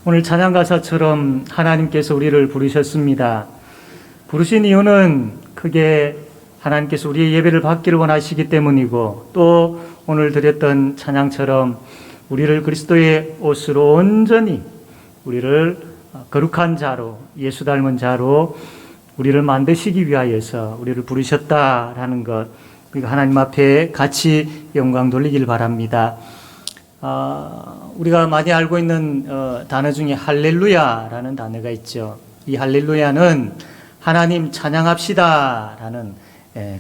오늘 찬양 가사처럼 하나님께서 우리를 부르셨습니다. 부르신 이유는 크게 하나님께서 우리의 예배를 받기를 원하시기 때문이고, 또 오늘 드렸던 찬양처럼 우리를 그리스도의 옷으로 온전히 우리를 거룩한 자로, 예수 닮은 자로 우리를 만드시기 위하여서 우리를 부르셨다라는 것, 그러니까 하나님 앞에 같이 영광 돌리길 바랍니다. 우리가 많이 알고 있는 단어 중에 할렐루야라는 단어가 있죠. 이 할렐루야는 하나님 찬양합시다라는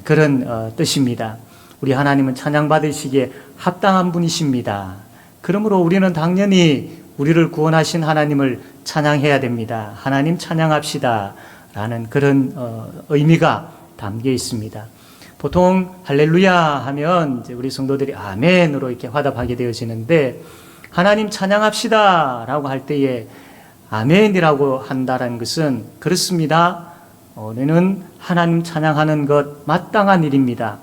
그런 뜻입니다. 우리 하나님은 찬양받으시기에 합당한 분이십니다. 그러므로 우리는 당연히 우리를 구원하신 하나님을 찬양해야 됩니다. 하나님 찬양합시다라는 그런 의미가 담겨 있습니다. 보통 할렐루야 하면 이제 우리 성도들이 아멘으로 이렇게 화답하게 되어지는데, 하나님 찬양합시다라고 할 때에 아멘이라고 한다는 것은 그렇습니다. 우리는 하나님 찬양하는 것 마땅한 일입니다.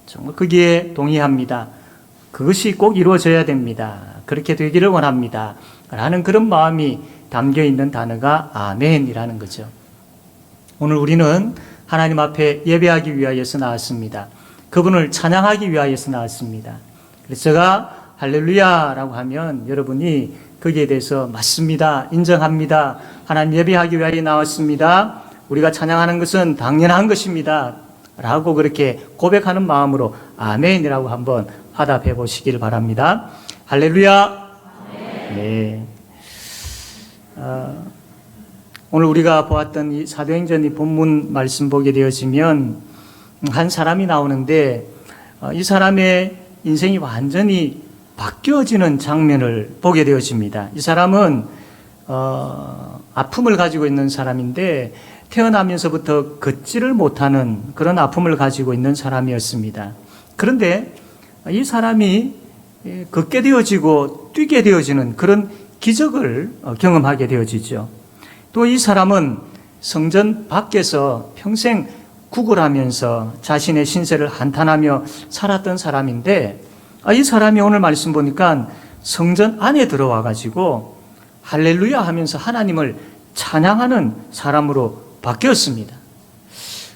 정말 거기에 동의합니다. 그것이 꼭 이루어져야 됩니다. 그렇게 되기를 원합니다. 라는 그런 마음이 담겨 있는 단어가 아멘이라는 거죠. 오늘 우리는 하나님 앞에 예배하기 위하여서 나왔습니다. 그분을 찬양하기 위하여서 나왔습니다. 그래서 제가 할렐루야라고 하면 여러분이 거기에 대해서 맞습니다, 인정합니다, 하나님 예배하기 위하여 나왔습니다, 우리가 찬양하는 것은 당연한 것입니다 라고 그렇게 고백하는 마음으로 아멘이라고 한번 화답해 보시길 바랍니다. 할렐루야. 네. 오늘 우리가 보았던 이 사도행전 이 본문 말씀 보게 되어지면 한 사람이 나오는데, 이 사람의 인생이 완전히 바뀌어지는 장면을 보게 되어집니다. 이 사람은 아픔을 가지고 있는 사람인데, 태어나면서부터 걷지를 못하는 그런 아픔을 가지고 있는 사람이었습니다. 그런데 이 사람이 걷게 되어지고 뛰게 되어지는 그런 기적을 경험하게 되어지죠. 또 이 사람은 성전 밖에서 평생 구걸하면서 자신의 신세를 한탄하며 살았던 사람인데, 이 사람이 오늘 말씀 보니까 성전 안에 들어와 가지고 할렐루야 하면서 하나님을 찬양하는 사람으로 바뀌었습니다.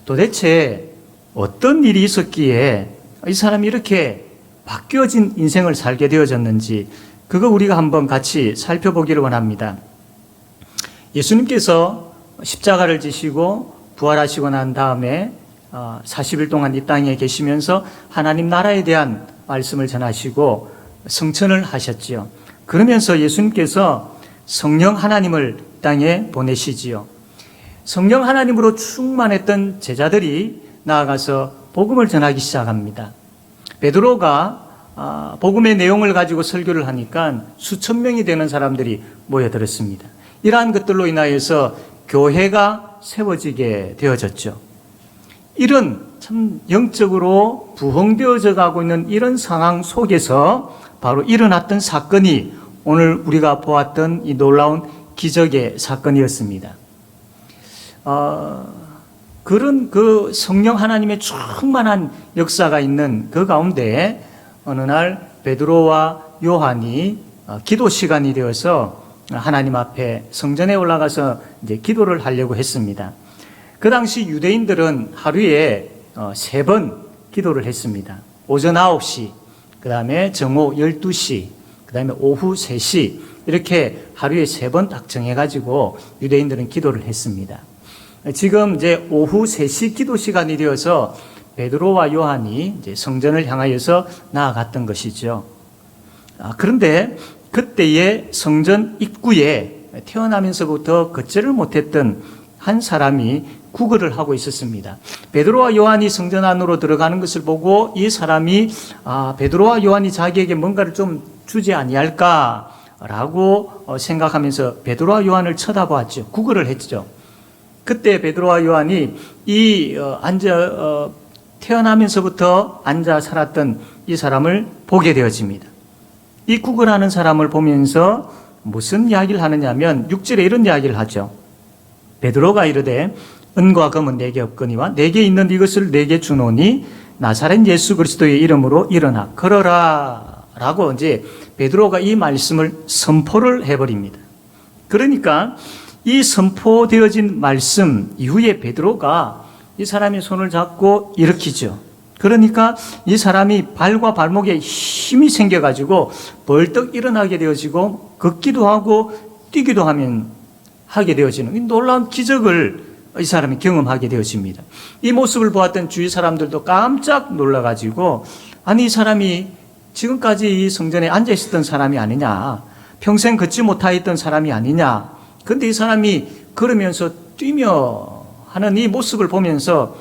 도대체 어떤 일이 있었기에 이 사람이 이렇게 바뀌어진 인생을 살게 되어졌는지, 그거 우리가 한번 같이 살펴보기를 원합니다. 예수님께서 십자가를 지시고 부활하시고 난 다음에 40일 동안 이 땅에 계시면서 하나님 나라에 대한 말씀을 전하시고 성천을 하셨지요. 그러면서 예수님께서 성령 하나님을 땅에 보내시지요. 성령 하나님으로 충만했던 제자들이 나아가서 복음을 전하기 시작합니다. 베드로가 복음의 내용을 가지고 설교를 하니까 수천 명이 되는 사람들이 모여들었습니다. 이러한 것들로 인하여서 교회가 세워지게 되어졌죠. 이런 참 영적으로 부흥되어져 가고 있는 이런 상황 속에서 바로 일어났던 사건이 오늘 우리가 보았던 이 놀라운 기적의 사건이었습니다. 그런 그 성령 하나님의 충만한 역사가 있는 그 가운데 어느 날 베드로와 요한이 기도 시간이 되어서 하나님 앞에 성전에 올라가서 이제 기도를 하려고 했습니다. 그 당시 유대인들은 하루에 3번 기도를 했습니다. 오전 9시, 그 다음에 정오 12시, 그 다음에 오후 3시, 이렇게 하루에 3번 딱 정해가지고 유대인들은 기도를 했습니다. 지금 이제 오후 3시 기도 시간이 되어서 베드로와 요한이 이제 성전을 향하여서 나아갔던 것이죠. 그런데 그때의 성전 입구에 태어나면서부터 걷지를 못했던 한 사람이 구걸을 하고 있었습니다. 베드로와 요한이 성전 안으로 들어가는 것을 보고 이 사람이 베드로와 요한이 자기에게 뭔가를 좀 주지 아니할까라고 생각하면서 베드로와 요한을 쳐다보았죠. 구걸을 했죠. 그때 베드로와 요한이 이 태어나면서부터 앉아 살았던 이 사람을 보게 되어집니다. 이 구걸하는 사람을 보면서 무슨 이야기를 하느냐면 6절에 이런 이야기를 하죠. 베드로가 이르되 은과 금은 내게 없거니와 내게 있는 이것을 내게 주노니 나사렛 예수 그리스도의 이름으로 일어나 걸어라 라고 이제 베드로가 이 말씀을 선포를 해버립니다. 그러니까 이 선포되어진 말씀 이후에 베드로가 이 사람의 손을 잡고 일으키죠. 그러니까 이 사람이 발과 발목에 힘이 생겨가지고 벌떡 일어나게 되어지고 걷기도 하고 뛰기도 하게 되어지는 이 놀라운 기적을 이 사람이 경험하게 되어집니다. 이 모습을 보았던 주위 사람들도 깜짝 놀라가지고 아니 이 사람이 지금까지 이 성전에 앉아 있었던 사람이 아니냐, 평생 걷지 못하였던 사람이 아니냐, 근데 이 사람이 걸으면서 뛰며 하는 이 모습을 보면서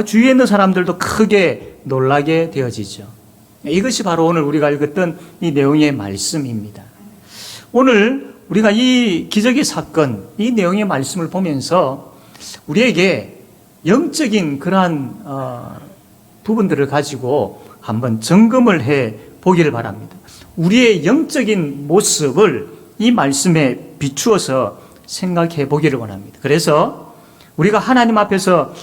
주위에 있는 사람들도 크게 놀라게 되어지죠. 이것이 바로 오늘 우리가 읽었던 이 내용의 말씀입니다. 오늘 우리가 이 기적의 사건, 이 내용의 말씀을 보면서 우리에게 영적인 그러한 부분들을 가지고 한번 점검을 해 보기를 바랍니다. 우리의 영적인 모습을 이 말씀에 비추어서 생각해 보기를 원합니다. 그래서 우리가 하나님 앞에서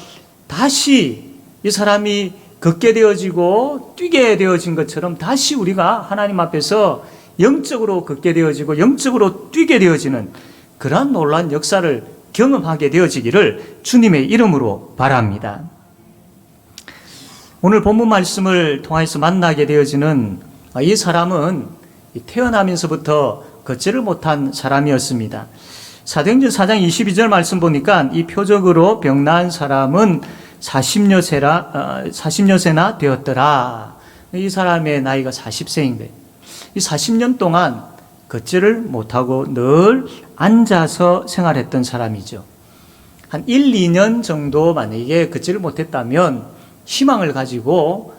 다시 이 사람이 걷게 되어지고 뛰게 되어진 것처럼 다시 우리가 하나님 앞에서 영적으로 걷게 되어지고 영적으로 뛰게 되어지는 그러한 놀라운 역사를 경험하게 되어지기를 주님의 이름으로 바랍니다. 오늘 본문 말씀을 통해서 만나게 되어지는 이 사람은 태어나면서부터 걷지를 못한 사람이었습니다. 사도행전 4장 22절 말씀 보니까 이 표적으로 병난 사람은 40여세나 되었더라. 이 사람의 나이가 40세인데 이 40년 동안 걷지를 못하고 늘 앉아서 생활했던 사람이죠. 한 1, 2년 정도 만약에 걷지를 못했다면 희망을 가지고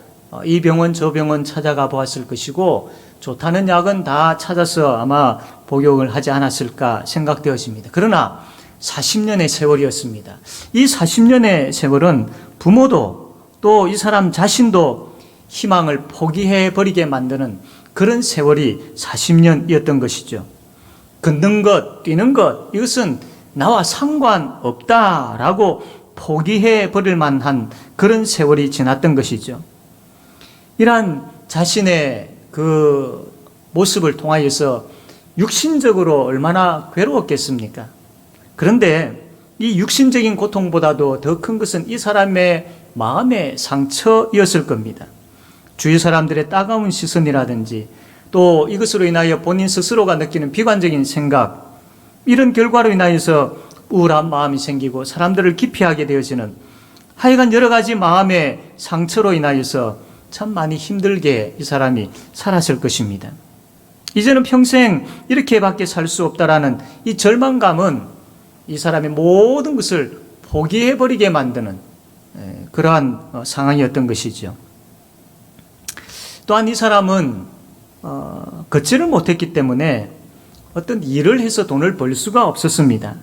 이 병원 저 병원 찾아가 보았을 것이고 좋다는 약은 다 찾아서 아마 복용을 하지 않았을까 생각되어집니다. 그러나 40년의 세월이었습니다. 이 40년의 세월은 부모도 또 이 사람 자신도 희망을 포기해 버리게 만드는 그런 세월이 40년이었던 것이죠. 걷는 것, 뛰는 것, 이것은 나와 상관없다라고 포기해 버릴 만한 그런 세월이 지났던 것이죠. 이러한 자신의 그 모습을 통하여서 육신적으로 얼마나 괴로웠겠습니까? 그런데 이 육신적인 고통보다도 더 큰 것은 이 사람의 마음의 상처였을 겁니다. 주위 사람들의 따가운 시선이라든지 또 이것으로 인하여 본인 스스로가 느끼는 비관적인 생각, 이런 결과로 인하여서 우울한 마음이 생기고 사람들을 기피하게 되어지는 하여간 여러 가지 마음의 상처로 인하여서 참 많이 힘들게 이 사람이 살았을 것입니다. 이제는 평생 이렇게밖에 살 수 없다라는 이 절망감은 이 사람의 모든 것을 포기해버리게 만드는 그러한 상황이었던 것이죠. 또한 이 사람은 걷지를 못했기 때문에 어떤 일을 해서 돈을 벌 수가 없었습니다.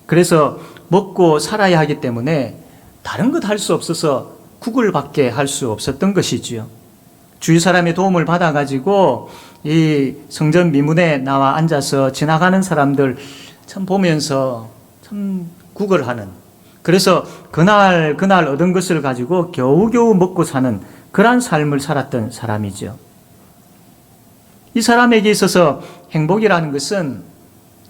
그래서 먹고 살아야 하기 때문에 다른 것 할 수 없어서 구걸밖에 할 수 없었던 것이지요. 주위 사람의 도움을 받아가지고 이 성전 미문에 나와 앉아서 지나가는 사람들 참 보면서 참 구걸하는, 그래서 그날 얻은 것을 가지고 겨우겨우 먹고 사는 그러한 삶을 살았던 사람이죠. 이 사람에게 있어서 행복이라는 것은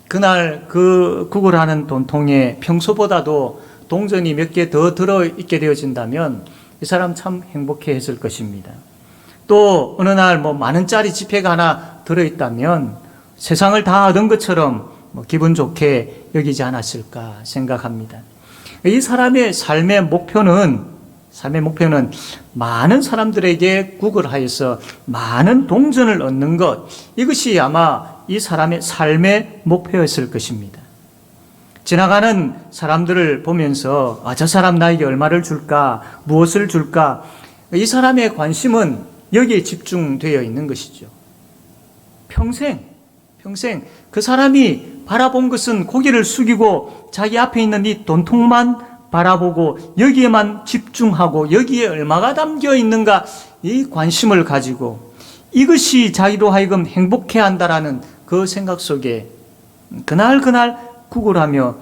그날 그 구걸하는 돈통에 평소보다도 동전이 몇 개 더 들어있게 되어진다면 이 사람 참 행복해 했을 것입니다. 또 어느 날 만 원짜리 지폐가 하나 들어있다면 세상을 다 얻은 것처럼 기분 좋게 여기지 않았을까 생각합니다. 이 사람의 삶의 목표는 많은 사람들에게 구걸하여서 많은 동전을 얻는 것, 이것이 아마 이 사람의 삶의 목표였을 것입니다. 지나가는 사람들을 보면서 저 사람 나에게 얼마를 줄까, 무엇을 줄까, 이 사람의 관심은 여기에 집중되어 있는 것이죠. 평생 그 사람이 바라본 것은 고개를 숙이고 자기 앞에 있는 이 돈통만 바라보고 여기에만 집중하고 여기에 얼마가 담겨 있는가, 이 관심을 가지고 이것이 자기로 하여금 행복해 한다라는 그 생각 속에 그날 구걸하며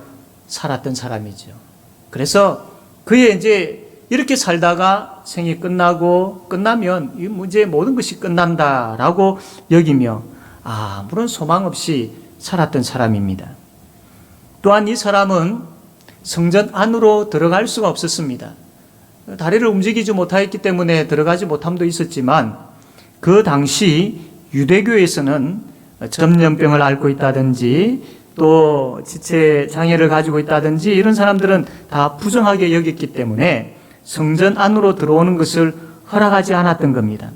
살았던 사람이죠. 그래서 그의 이제 이렇게 살다가 생이 끝나면 이 문제의 모든 것이 끝난다라고 여기며 아무런 소망 없이 살았던 사람입니다. 또한 이 사람은 성전 안으로 들어갈 수가 없었습니다. 다리를 움직이지 못하였기 때문에 들어가지 못함도 있었지만 그 당시 유대교에서는 전염병을 앓고 있다든지 또 지체 장애를 가지고 있다든지 이런 사람들은 다 부정하게 여겼기 때문에 성전 안으로 들어오는 것을 허락하지 않았던 겁니다.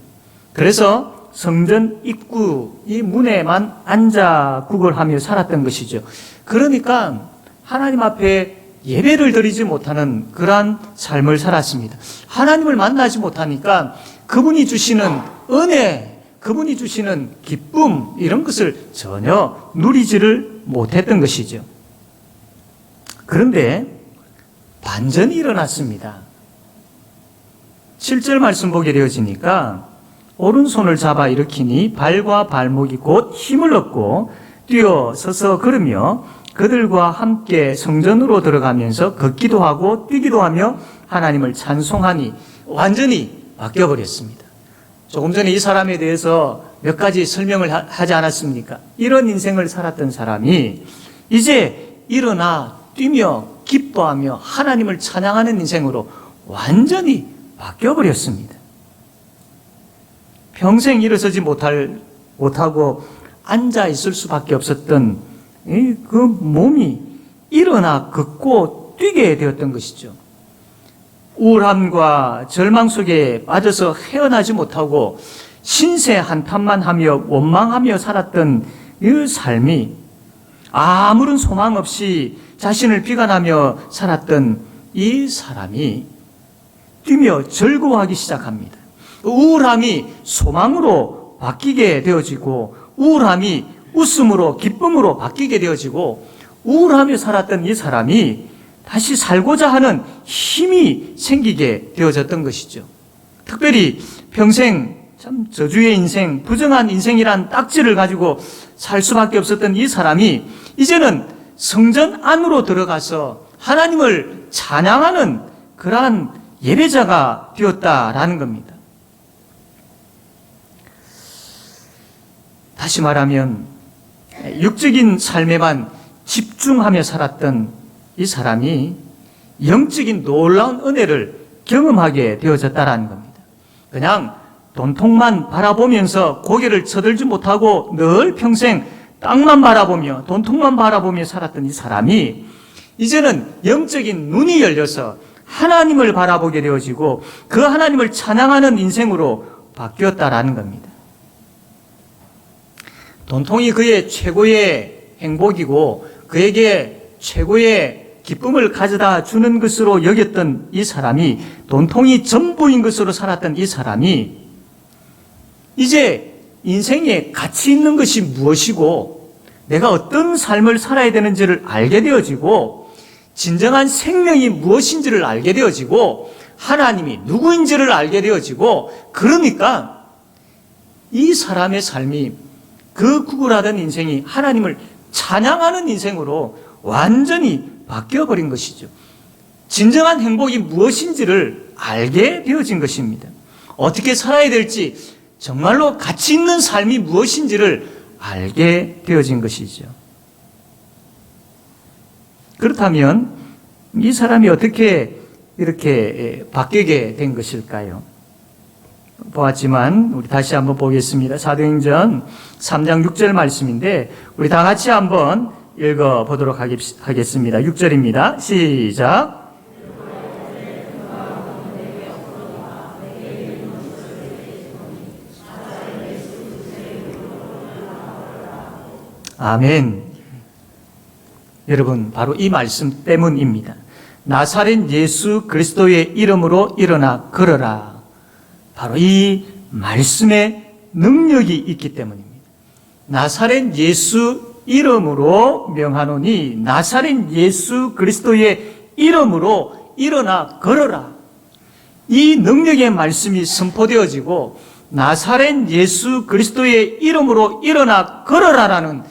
그래서 성전 입구 이 문에만 앉아 구걸하며 살았던 것이죠. 그러니까 하나님 앞에 예배를 드리지 못하는 그러한 삶을 살았습니다. 하나님을 만나지 못하니까 그분이 주시는 은혜, 그분이 주시는 기쁨 이런 것을 전혀 누리지를 못했던 것이죠. 그런데 반전이 일어났습니다. 7절 말씀 보게 되어지니까 오른손을 잡아 일으키니 발과 발목이 곧 힘을 얻고 뛰어 서서 걸으며 그들과 함께 성전으로 들어가면서 걷기도 하고 뛰기도 하며 하나님을 찬송하니 완전히 바뀌어버렸습니다. 조금 전에 이 사람에 대해서 몇 가지 설명을 하지 않았습니까? 이런 인생을 살았던 사람이 이제 일어나 뛰며 기뻐하며 하나님을 찬양하는 인생으로 완전히 바뀌어버렸습니다. 평생 일어서지 못하고 앉아 있을 수밖에 없었던 그 몸이 일어나 걷고 뛰게 되었던 것이죠. 우울함과 절망 속에 빠져서 헤어나지 못하고 신세 한탄만 하며 원망하며 살았던 이 삶이 아무런 소망 없이 자신을 비관하며 살았던 이 사람이 뛰며 즐거워하기 시작합니다. 우울함이 소망으로 바뀌게 되어지고 우울함이 웃음으로 기쁨으로 바뀌게 되어지고 우울하며 살았던 이 사람이 다시 살고자 하는 힘이 생기게 되어졌던 것이죠. 특별히 평생 참 저주의 인생, 부정한 인생이란 딱지를 가지고 살 수밖에 없었던 이 사람이 이제는 성전 안으로 들어가서 하나님을 찬양하는 그러한 예배자가 되었다라는 겁니다. 다시 말하면 육적인 삶에만 집중하며 살았던 이 사람이 영적인 놀라운 은혜를 경험하게 되어졌다라는 겁니다. 그냥 돈통만 바라보면서 고개를 쳐들지 못하고 늘 평생 땅만 바라보며 돈통만 바라보며 살았던 이 사람이 이제는 영적인 눈이 열려서 하나님을 바라보게 되어지고 그 하나님을 찬양하는 인생으로 바뀌었다라는 겁니다. 돈통이 그의 최고의 행복이고 그에게 최고의 기쁨을 가져다 주는 것으로 여겼던 이 사람이 돈통이 전부인 것으로 살았던 이 사람이 이제 인생에 가치 있는 것이 무엇이고 내가 어떤 삶을 살아야 되는지를 알게 되어지고 진정한 생명이 무엇인지를 알게 되어지고 하나님이 누구인지를 알게 되어지고 그러니까 이 사람의 삶이 그 구걸하던 인생이 하나님을 찬양하는 인생으로 완전히 바뀌어버린 것이죠. 진정한 행복이 무엇인지를 알게 되어진 것입니다. 어떻게 살아야 될지 정말로 가치 있는 삶이 무엇인지를 알게 되어진 것이죠. 그렇다면 이 사람이 어떻게 이렇게 바뀌게 된 것일까요? 보았지만 우리 다시 한번 보겠습니다. 사도행전 3장 6절 말씀인데 우리 다 같이 한번 읽어보도록 하겠습니다. 6절입니다. 시작. 아멘. 여러분, 바로 이 말씀 때문입니다. 나사렛 예수 그리스도의 이름으로 일어나 걸어라. 바로 이 말씀의 능력이 있기 때문입니다. 나사렛 예수 이름으로 명하노니 나사렛 예수 그리스도의 이름으로 일어나 걸어라. 이 능력의 말씀이 선포되어지고 나사렛 예수 그리스도의 이름으로 일어나 걸어라라는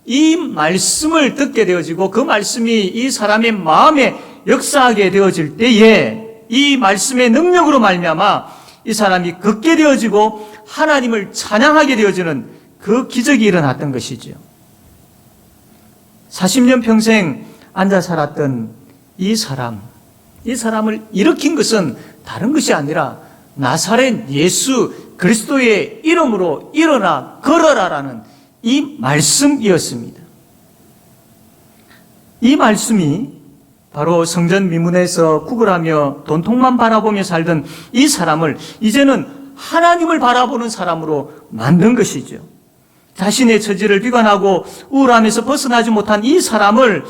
이 말씀을 듣게 되어지고 그 말씀이 이 사람의 마음에 역사하게 되어질 때에 이 말씀의 능력으로 말미암아 이 사람이 걷게 되어지고 하나님을 찬양하게 되어지는 그 기적이 일어났던 것이죠. 40년 평생 앉아 살았던 이 사람을 일으킨 것은 다른 것이 아니라 나사렛 예수 그리스도의 이름으로 일어나 걸어라라는 이 말씀이었습니다. 이 말씀이 바로 성전 미문에서 구걸하며 돈통만 바라보며 살던 이 사람을 이제는 하나님을 바라보는 사람으로 만든 것이죠. 자신의 처지를 비관하고 우울함에서 벗어나지 못한 이 사람을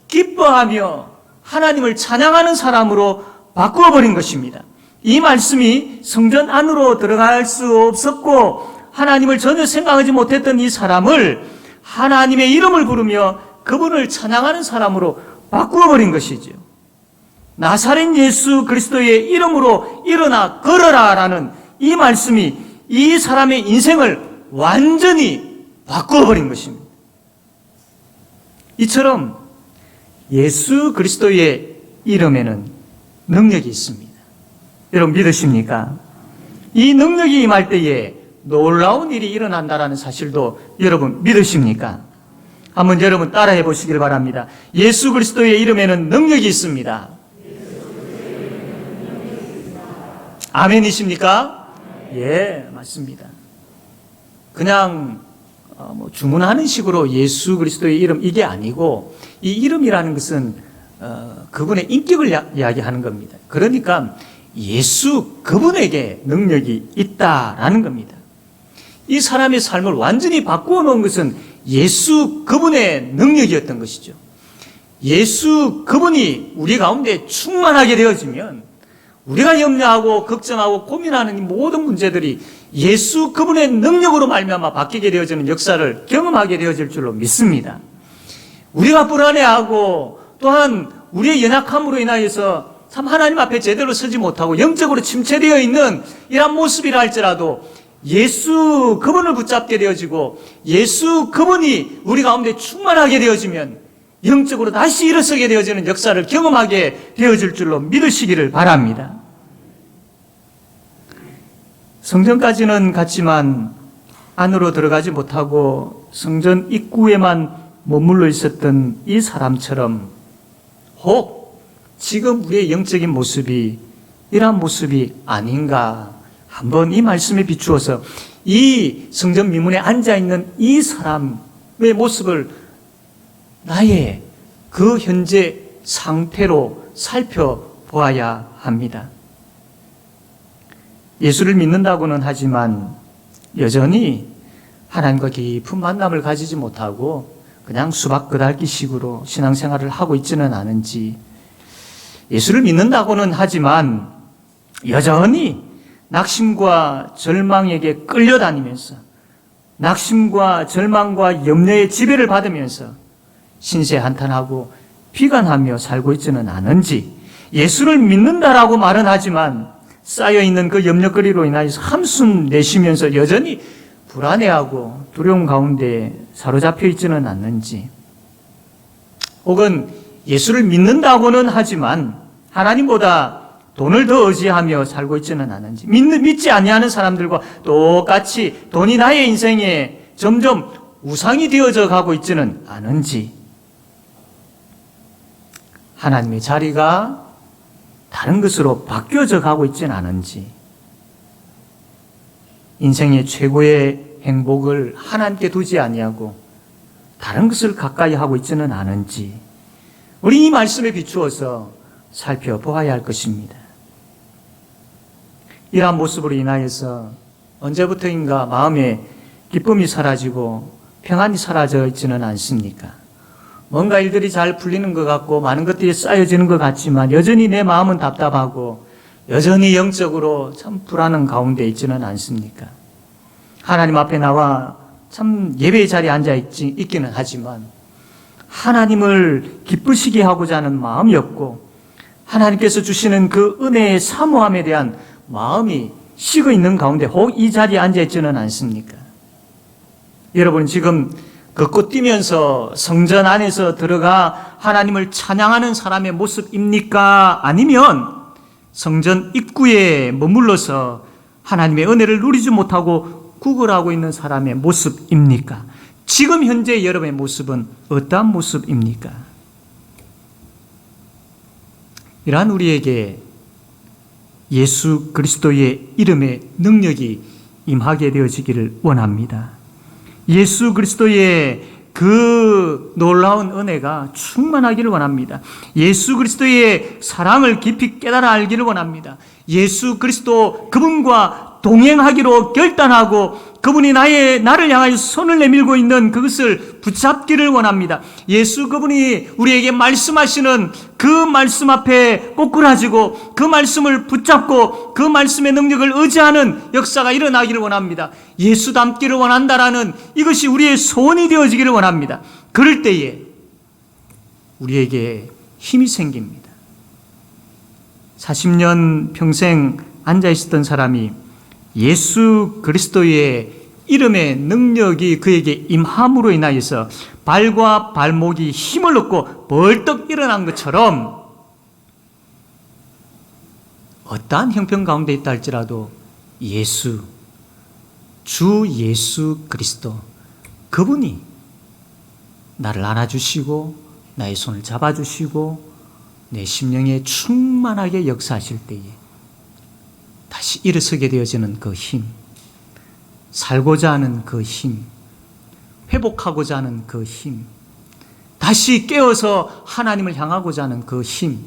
기뻐하며 하나님을 찬양하는 사람으로 바꾸어 버린 것입니다. 이 말씀이 성전 안으로 들어갈 수 없었고 하나님을 전혀 생각하지 못했던 이 사람을 하나님의 이름을 부르며 그분을 찬양하는 사람으로 바꾸어 버린 것이죠. 나사렛 예수 그리스도의 이름으로 일어나 걸어라라는 이 말씀이 이 사람의 인생을 완전히 바꾸어 버린 것입니다. 이처럼 예수 그리스도의 이름에는 능력이 있습니다. 여러분 믿으십니까? 이 능력이 임할 때에 놀라운 일이 일어난다라는 사실도 여러분 믿으십니까? 한번 여러분 따라해 보시길 바랍니다. 예수 그리스도의 이름에는 능력이 있습니다. 아멘이십니까? 예, 맞습니다. 그냥 주문하는 식으로 예수 그리스도의 이름 이게 아니고 이 이름이라는 것은 그분의 인격을 이야기하는 겁니다. 그러니까 예수 그분에게 능력이 있다라는 겁니다. 이 사람의 삶을 완전히 바꾸어 놓은 것은 예수 그분의 능력이었던 것이죠. 예수 그분이 우리 가운데 충만하게 되어지면 우리가 염려하고 걱정하고 고민하는 이 모든 문제들이 예수 그분의 능력으로 말미암아 바뀌게 되어지는 역사를 경험하게 되어질 줄로 믿습니다. 우리가 불안해하고 또한 우리의 연약함으로 인하여서 참 하나님 앞에 제대로 서지 못하고 영적으로 침체되어 있는 이런 모습이라 할지라도 예수 그분을 붙잡게 되어지고 예수 그분이 우리 가운데 충만하게 되어지면 영적으로 다시 일어서게 되어지는 역사를 경험하게 되어질 줄로 믿으시기를 바랍니다. 성전까지는 갔지만 안으로 들어가지 못하고 성전 입구에만 머물러 있었던 이 사람처럼 혹 지금 우리의 영적인 모습이 이러한 모습이 아닌가 한번 이 말씀에 비추어서 이 성전 미문에 앉아있는 이 사람의 모습을 나의 그 현재 상태로 살펴보아야 합니다. 예수를 믿는다고는 하지만 여전히 하나님과 깊은 만남을 가지지 못하고 그냥 수박 끄달기식으로 신앙생활을 하고 있지는 않은지, 예수를 믿는다고는 하지만 여전히 낙심과 절망에게 끌려다니면서 낙심과 절망과 염려의 지배를 받으면서 신세한탄하고 비관하며 살고 있지는 않은지, 예수를 믿는다라고 말은 하지만 쌓여있는 그 염려거리로 인하여서 한숨 내쉬면서 여전히 불안해하고 두려움 가운데 사로잡혀 있지는 않는지, 혹은 예수를 믿는다고는 하지만 하나님보다 돈을 더 의지하며 살고 있지는 않은지, 믿지 아니하는 사람들과 똑같이 돈이 나의 인생에 점점 우상이 되어져 가고 있지는 않은지, 하나님의 자리가 다른 것으로 바뀌어져 가고 있지는 않은지, 인생의 최고의 행복을 하나님께 두지 아니하고 다른 것을 가까이 하고 있지는 않은지 우리 이 말씀에 비추어서 살펴보아야 할 것입니다. 이러한 모습으로 인하여서 언제부터인가 마음에 기쁨이 사라지고 평안이 사라져 있지는 않습니까? 뭔가 일들이 잘 풀리는 것 같고 많은 것들이 쌓여지는 것 같지만 여전히 내 마음은 답답하고 여전히 영적으로 참 불안한 가운데 있지는 않습니까? 하나님 앞에 나와 참 예배의 자리에 앉아 있기는 하지만 하나님을 기쁘시게 하고자 하는 마음이 없고 하나님께서 주시는 그 은혜의 사모함에 대한 마음이 식어 있는 가운데 혹 이 자리에 앉아 있지는 않습니까? 여러분 지금 걷고 뛰면서 성전 안에서 들어가 하나님을 찬양하는 사람의 모습입니까? 아니면 성전 입구에 머물러서 하나님의 은혜를 누리지 못하고 구걸하고 있는 사람의 모습입니까? 지금 현재 여러분의 모습은 어떠한 모습입니까? 이러한 우리에게 예수 그리스도의 이름의 능력이 임하게 되어지기를 원합니다. 예수 그리스도의 그 놀라운 은혜가 충만하기를 원합니다. 예수 그리스도의 사랑을 깊이 깨달아 알기를 원합니다. 예수 그리스도 그분과 동행하기로 결단하고 그분이 나를 향하여 손을 내밀고 있는 그것을 붙잡기를 원합니다. 예수 그분이 우리에게 말씀하시는 그 말씀 앞에 꼬꾸라지고 그 말씀을 붙잡고 그 말씀의 능력을 의지하는 역사가 일어나기를 원합니다. 예수 닮기를 원한다라는 이것이 우리의 소원이 되어지기를 원합니다. 그럴 때에 우리에게 힘이 생깁니다. 40년 평생 앉아있었던 사람이 예수 그리스도의 이름의 능력이 그에게 임함으로 인하여서 발과 발목이 힘을 얻고 벌떡 일어난 것처럼 어떠한 형편 가운데 있다 할지라도 주 예수 그리스도 그분이 나를 안아주시고 나의 손을 잡아주시고 내 심령에 충만하게 역사하실 때에 다시 일어서게 되어지는 그 힘, 살고자 하는 그 힘, 회복하고자 하는 그 힘, 다시 깨어서 하나님을 향하고자 하는 그 힘,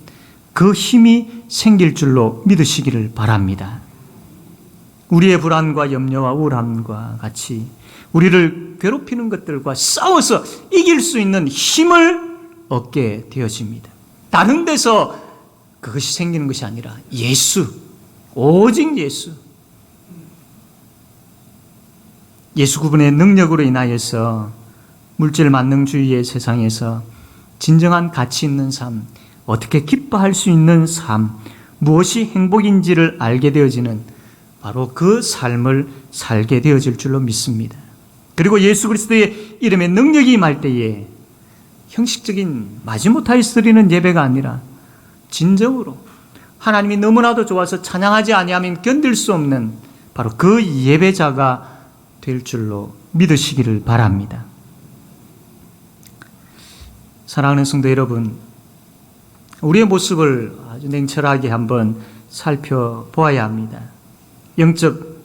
그 힘이 생길 줄로 믿으시기를 바랍니다. 우리의 불안과 염려와 우울함과 같이 우리를 괴롭히는 것들과 싸워서 이길 수 있는 힘을 얻게 되어집니다. 다른 데서 그것이 생기는 것이 아니라 오직 예수 그분의 능력으로 인하여서 물질 만능주의의 세상에서 진정한 가치 있는 삶, 어떻게 기뻐할 수 있는 삶, 무엇이 행복인지를 알게 되어지는 바로 그 삶을 살게 되어질 줄로 믿습니다. 그리고 예수 그리스도의 이름의 능력이 임할 때에 형식적인 마지못하여 드리는 예배가 아니라 진정으로 하나님이 너무나도 좋아서 찬양하지 아니하면 견딜 수 없는 바로 그 예배자가 될 줄로 믿으시기를 바랍니다. 사랑하는 성도 여러분, 우리의 모습을 아주 냉철하게 한번 살펴보아야 합니다. 영적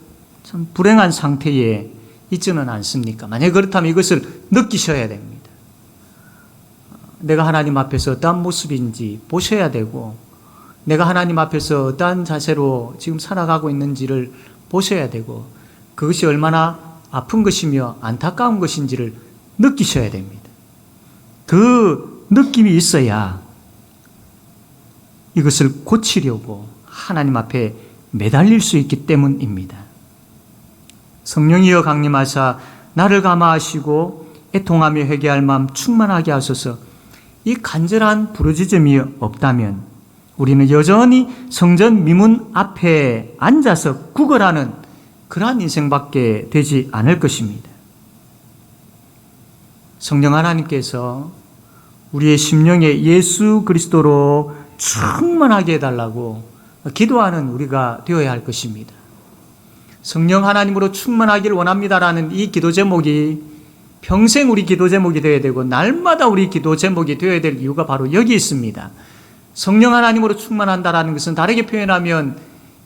참 불행한 상태에 있지는 않습니까? 만약 그렇다면 이것을 느끼셔야 됩니다. 내가 하나님 앞에서 어떠한 모습인지 보셔야 되고 내가 하나님 앞에서 어떠한 자세로 지금 살아가고 있는지를 보셔야 되고 그것이 얼마나 아픈 것이며 안타까운 것인지를 느끼셔야 됩니다. 그 느낌이 있어야 이것을 고치려고 하나님 앞에 매달릴 수 있기 때문입니다. 성령이여 강림하사 나를 감화하시고 애통하며 회개할 마음 충만하게 하소서. 이 간절한 부르짖음이 없다면 우리는 여전히 성전 미문 앞에 앉아서 구걸하는 그러한 인생밖에 되지 않을 것입니다. 성령 하나님께서 우리의 심령에 예수 그리스도로 충만하게 해달라고 기도하는 우리가 되어야 할 것입니다. 성령 하나님으로 충만하기를 원합니다라는 이 기도 제목이 평생 우리 기도 제목이 되어야 되고 날마다 우리 기도 제목이 되어야 될 이유가 바로 여기 있습니다. 성령 하나님으로 충만한다라는 것은 다르게 표현하면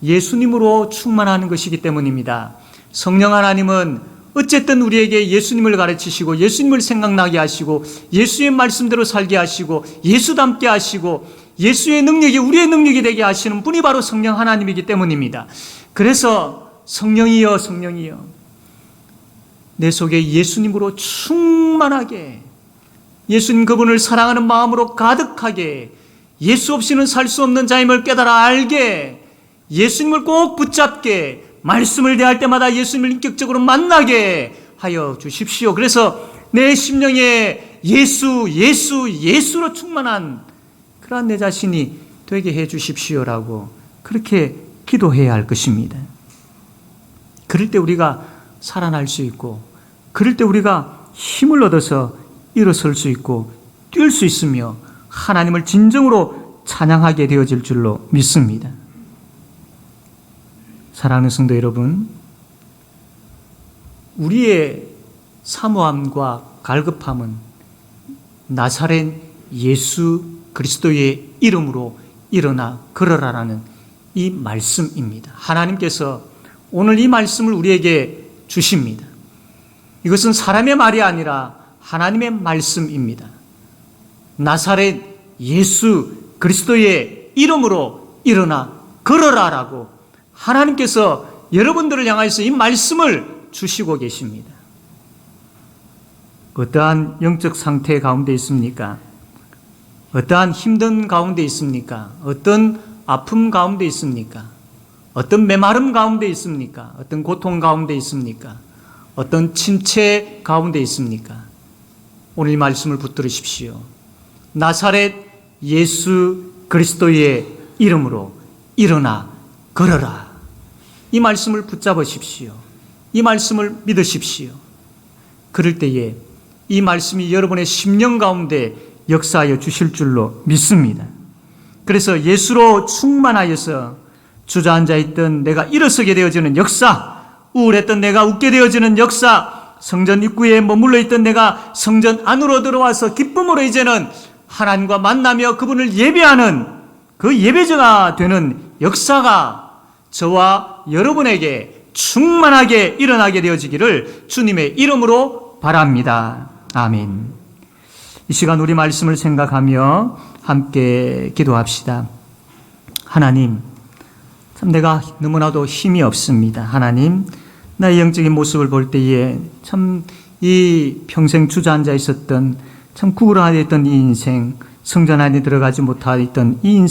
예수님으로 충만하는 것이기 때문입니다. 성령 하나님은 어쨌든 우리에게 예수님을 가르치시고 예수님을 생각나게 하시고 예수의 말씀대로 살게 하시고 예수 닮게 하시고 예수의 능력이 우리의 능력이 되게 하시는 분이 바로 성령 하나님이기 때문입니다. 그래서 성령이여 내 속에 예수님으로 충만하게 예수님 그분을 사랑하는 마음으로 가득하게 예수 없이는 살 수 없는 자임을 깨달아 알게 예수님을 꼭 붙잡게 말씀을 대할 때마다 예수님을 인격적으로 만나게 하여 주십시오. 그래서 내 심령에 예수로 충만한 그러한 내 자신이 되게 해 주십시오라고 그렇게 기도해야 할 것입니다. 그럴 때 우리가 살아날 수 있고 그럴 때 우리가 힘을 얻어서 일어설 수 있고 뛸 수 있으며 하나님을 진정으로 찬양하게 되어질 줄로 믿습니다. 사랑하는 성도 여러분, 우리의 사모함과 갈급함은 나사렛 예수 그리스도의 이름으로 일어나 걸어라라는 이 말씀입니다. 하나님께서 오늘 이 말씀을 우리에게 주십니다. 이것은 사람의 말이 아니라 하나님의 말씀입니다. 나사렛 예수 그리스도의 이름으로 일어나 걸어라라고 하나님께서 여러분들을 향해서 이 말씀을 주시고 계십니다. 어떠한 영적 상태 가운데 있습니까? 어떠한 힘든 가운데 있습니까? 어떤 아픔 가운데 있습니까? 어떤 메마름 가운데 있습니까? 어떤 고통 가운데 있습니까? 어떤 침체 가운데 있습니까? 오늘 이 말씀을 붙들으십시오. 나사렛 예수 그리스도의 이름으로 일어나 걸어라. 이 말씀을 붙잡으십시오. 이 말씀을 믿으십시오. 그럴 때에 이 말씀이 여러분의 심령 가운데 역사하여 주실 줄로 믿습니다. 그래서 예수로 충만하여서 주저앉아 있던 내가 일어서게 되어지는 역사, 우울했던 내가 웃게 되어지는 역사, 성전 입구에 머물러 있던 내가 성전 안으로 들어와서 기쁨으로 이제는 하나님과 만나며 그분을 예배하는 그 예배자가 되는 역사가 저와 여러분에게 충만하게 일어나게 되어지기를 주님의 이름으로 바랍니다. 아멘. 이 시간 우리 말씀을 생각하며 함께 기도합시다. 하나님, 참 내가 너무나도 힘이 없습니다. 하나님, 나의 영적인 모습을 볼 때에 참 이 평생 주저앉아 있었던 참 구부러져 있던 이 인생, 성전 안에 들어가지 못하였던 이 인생